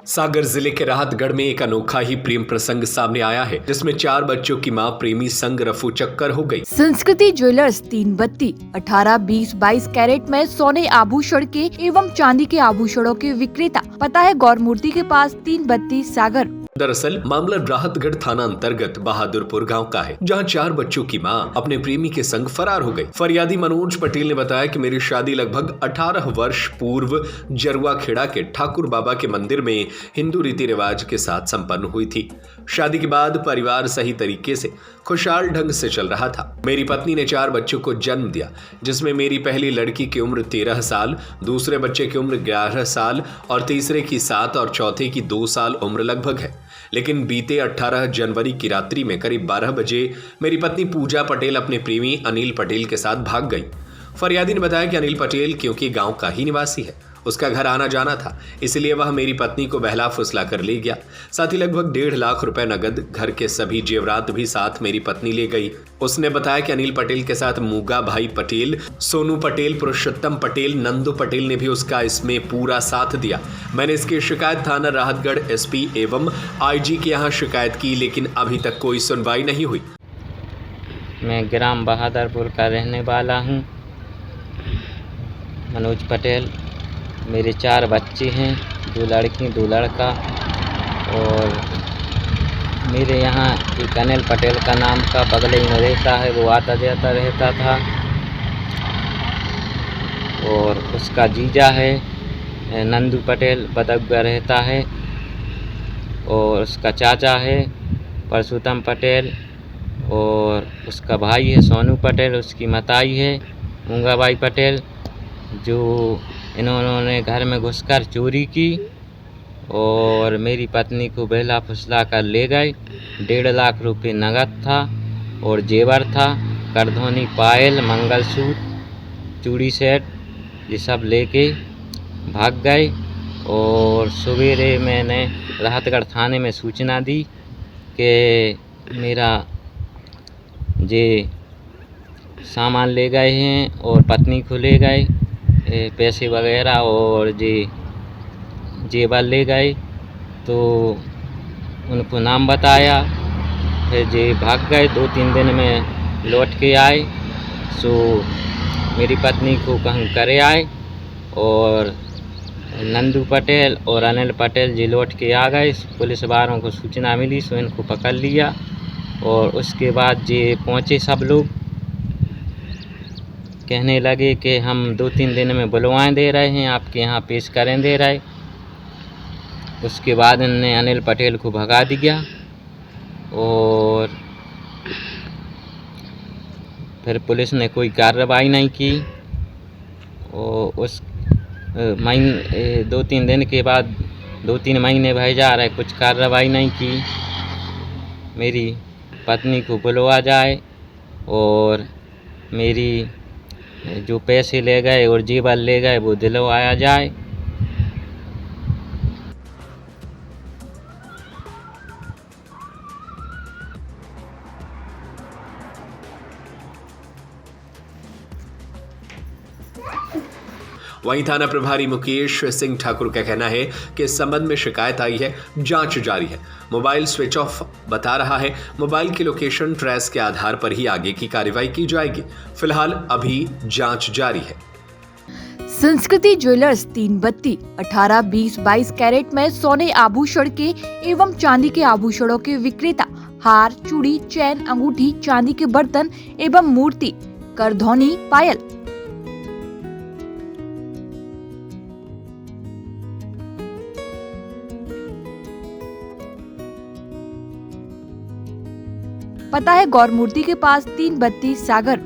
सागर जिले के राहतगढ़ में एक अनोखा ही प्रेम प्रसंग सामने आया है, जिसमें 4 बच्चों की मां प्रेमी संग रफू चक्कर हो गई। संस्कृति ज्वेलर्स 3 बत्ती 18, 20, 22 कैरेट में सोने आभूषण के एवं चांदी के आभूषणों के विक्रेता। पता है गौरमूर्ति के पास 3 बत्ती सागर। दरअसल मामला राहतगढ़ थाना अंतर्गत बहादुरपुर गांव का है, जहां 4 बच्चों की मां अपने प्रेमी के संग फरार हो गई। फरियादी मनोज पटेल ने बताया कि मेरी शादी लगभग 18 वर्ष पूर्व जरुआ खेड़ा के ठाकुर बाबा के मंदिर में हिंदू रीति रिवाज के साथ संपन्न हुई थी। शादी के बाद परिवार सही तरीके से खुशहाल ढंग से चल रहा था। मेरी पत्नी ने 4 बच्चों को जन्म दिया, जिसमें मेरी पहली लड़की की उम्र 13 साल, दूसरे बच्चे की उम्र 11 साल और तीसरे की 7 और चौथे की 2 साल उम्र लगभग है। लेकिन बीते 18 जनवरी की रात्रि में करीब 12 बजे मेरी पत्नी पूजा पटेल अपने प्रेमी अनिल पटेल के साथ भाग गई। फरियादी ने बताया कि अनिल पटेल क्योंकि गांव का ही निवासी है, उसका घर आना जाना था, इसलिए वह मेरी पत्नी को बहला फुसला कर ले गया। साथ ही लगभग 1.5 लाख रुपए नगद, घर के सभी जेवरात भी साथ मेरी पत्नी ले गई। उसने बताया कि अनिल पटेल के साथ मूगा भाई पटेल, सोनू पटेल, पुरुषोत्तम पटेल, नंदू पटेल ने भी उसका इसमें पूरा साथ दिया। मैंने इसकी शिकायत थाना राहतगढ़ एसपी एवं आईजी के यहाँ शिकायत की, लेकिन अभी तक कोई सुनवाई नहीं हुई। मैं ग्राम बहादुरपुर का रहने वाला हूँ, मनोज पटेल। मेरे 4 बच्चे हैं, 2 लड़की 2 लड़का। और मेरे यहाँ एक अनिल पटेल का नाम का बगल ही में रहता है, वो आता जाता रहता था। और उसका जीजा है नंदू पटेल, बदौगा रहता है। और उसका चाचा है पुरुषोत्तम पटेल। और उसका भाई है सोनू पटेल, उसकी मताई है मूंगाबाई पटेल, जो इन्होंने घर में घुसकर चोरी की और मेरी पत्नी को बहला फुसला कर ले गए। 1.5 लाख रुपए नगद था और जेवर था, करधोनी, पायल, मंगलसूत्र, चूड़ी सेट, ये सब लेके भाग गए। और सवेरे मैंने राहतगढ़ थाने में सूचना दी कि मेरा जे सामान ले गए हैं और पत्नी को ले गए, पैसे वगैरह और जेवर ले गए। तो उनको नाम बताया, फिर जे भाग गए। 2-3 दिन में लौट के आए, सो मेरी पत्नी को कहीं करे आए और नंदू पटेल और अनिल पटेल जी लौट के आ गए। पुलिस वालों को सूचना मिली, सो इनको पकड़ लिया। और उसके बाद जे पहुँचे सब लोग, कहने लगे कि हम 2-3 दिन में बुलवाएं दे रहे हैं, आपके यहाँ पेश करें दे रहे। उसके बाद इन्होंने अनिल पटेल को भगा दिया और फिर पुलिस ने कोई कार्रवाई नहीं की। और उस 2-3 दिन के बाद 2-3 महीने भर जा रहे, कुछ कार्रवाई नहीं की। मेरी पत्नी को बुलवा जाए और मेरी जो पैसे ले गए और जेवर ले गए वो दिलवाया जाए। वहीं थाना प्रभारी मुकेश सिंह ठाकुर का कहना है कि इस संबंध में शिकायत आई है, जांच जारी है। मोबाइल स्विच ऑफ बता रहा है, मोबाइल की लोकेशन ट्रेस के आधार पर ही आगे की कार्रवाई की जाएगी। फिलहाल अभी जांच जारी है। संस्कृति ज्वेलर्स 3 बत्ती 18, 20, 22 कैरेट में सोने आभूषण के एवं चांदी के आभूषणों के विक्रेता। हार, चूड़ी, चैन, अंगूठी, चांदी के बर्तन एवं मूर्ति, करधौनी, पायल। पता है गौरमूर्ति के पास 3 बत्ती सागर।